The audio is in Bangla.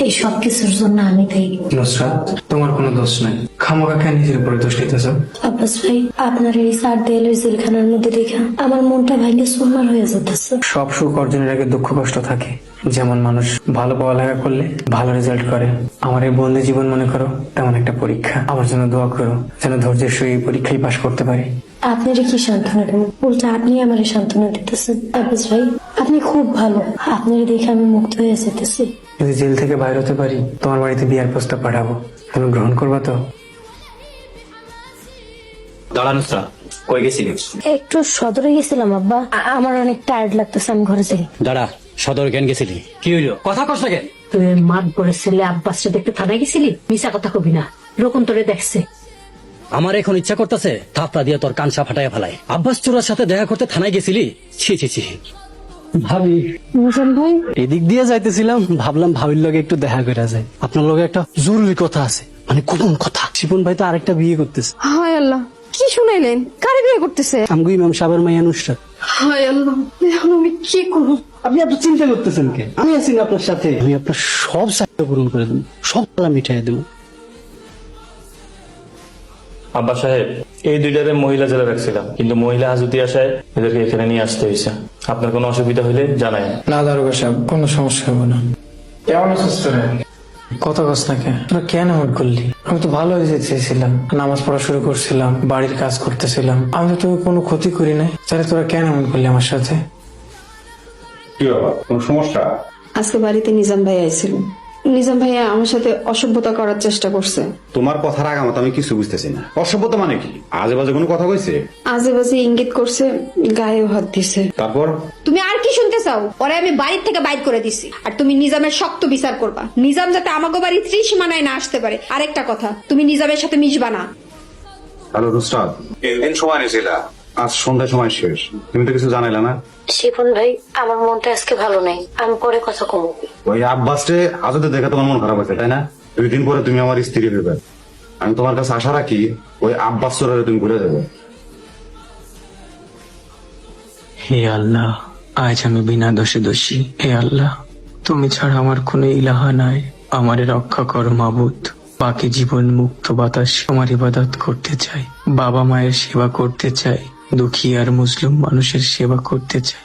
এই সব কিছুর জন্য আমি দায়ী। নুসরাত, তোমার কোনো দোষ নাই, খামোখা কেন নিজের উপরে দোষ নিতেছ? আব্বাস ভাই, আপনার এই 4 দেয়ালের জেলখানার মধ্যে দেখা আমার মনটা ভাঙে চুরমার হয়ে যেতেছে। সব সুখ অর্জনের আগে দুঃখ কষ্ট থাকে। যেমন মানুষ ভালো পড়ালেখা করলে ভালো রেজাল্ট করে, আমার এই বন্দি জীবন মনে করো তেমন একটা পরীক্ষা। আমার জন্য দোয়া করো যেন ধৈর্যের সহিত পরীক্ষায় পাশ করতে পারি। আপনার কি সান্ত্বনা দেবো? উল্টা আপনি আমার সান্ত্বনা দিতেছেন। আব্বাস ভাই, আপনি খুব ভালো, আপনার দেখে আমি মুক্ত হয়ে যেতেছি। যদি জেল থেকে বাইরে হতে পারি, তোমার বাড়িতে বিয়ার প্রস্তাব পাঠাবো, তুমি গ্রহণ করবা তো? দাঁড়া নুসরাত, কই গেছিলি? একটু সদরে গেছিলাম আব্বা, আমার অনেক টায়ার্ড লাগতেছে, আমি ঘরে যাই। দাঁড়া, সদর কেন গেছিলি? কি হইলো? কথা কস না কেন? তুই মাঠ বড় ছেলে আব্বাসটা দেখতে থানায় গেছিলি? মিশা কথা কবি না, রকম তোরে দেখছে। আমার এখন ইচ্ছা করতেছে থাপড়া দিয়ে তোর কানসা ফাটাইয়া ফেলাই। আব্বাস চোরার সাথে দেখা করতে থানায় গেছিলি? ছি ছি ছি। ভাবি, মিজান ভাই, এদিক দিয়ে যাইতেছিলাম, ভাবলাম ভাবির লগে একটু দেখা করে যায়। আপনার লগে একটা জরুরি কথা আছে, মানে কোন কথা। শিপন ভাই তো আরেকটা বিয়ে করতেছে। হায় আল্লাহ, কি শুনাইলেন? কারে বিয়ে করতেছে? আমগো ইমাম সাহেবের মাইয়া নুসরাত। হায় আল্লাহ, এখন আমি কি করব? আপনি এত চিন্তা করতেছেন কেন? আমি আছি না আপনার সাথে। আমি আপনার সব চাহিদা পূরণ করে দেবো, সব তালা মিটাই দেবো। আব্বা সাহেব, এই দুইটারে মহিলা জেলে রাখছিলাম, কিন্তু মহিলা হাজতি আসায় এদেরকে এখানে নিয়ে আসতে হয়েছে। আপনার কোনো অসুবিধা হলে জানাই। না দারোগা সাহেব, কোনো সমস্যা হবে না। কেমন আছিস তোরা? কত কস না কেন? তোরা কেন এমন করলি? আমি তো ভালো হয়ে যেতে চেয়েছিলাম, নামাজ পড়া শুরু করছিলাম, বাড়ির কাজ করতেছিলাম, আমি তো তোকে কোনো ক্ষতি করি নাই। তাহলে তোরা কেন এমন করলি আমার সাথে? কি বাবা, কোন সমস্যা? আজকে বাড়িতে নিজাম ভাই আইছিল। নিজাম ভাইয়া আমার সাথে অসভ্যতা করার চেষ্টা করছে। তোমার কথার আগামত আমি কিছু বুঝতেছি না। অসভ্যতা মানে কি? আজে বাজে কোনো কথা কইছে? আজে বাজে ইঙ্গিত করছে, গায়েও হাত দিছে। তারপর তুমি আর কি শুনতে চাও? ওরে আমি বাড়ির থেকে বাইর করে দিছি, আর তুমি নিজামের শক্ত বিচার করবা। নিজাম যাতে আমাকে বাড়ি ত্রিসীমানায় না আসতে পারে। আরেকটা কথা, তুমি নিজামের সাথে মিশবা না। হ্যালো নুসরাত, এদিন সময় নিয়েছিলা, আজ সন্ধ্যার সময় শেষ, তুমি তো কিছু জানাইলা না। শিপন ভাই, আমার মনটা আজকে ভালো নাই, আমি পরে কথা কমবো। ওই আব্বাসকে আজকে দেখে তোমার মন খারাপ হয়েছে, তাই না? 2 দিন পরে তুমি আমার স্ত্রী হইবে। আমি তোমার কাছে আশা রাখি ওই আব্বাস চোরারে তুমি ভুলে যাবে। হে আল্লাহ, আজ আমি বিনা দোষে দোষী। হে আল্লাহ, তুমি ছাড়া আমার কোনো ইলাহা নাই, আমারে রক্ষা করো মাবুদ। বাকি জীবন মুক্ত বাতাস তোমার ইবাদত করতে চাই, বাবা মায়ের সেবা করতে চাই, দুঃখী আর মুসলিম মানুষের সেবা করতে চাই।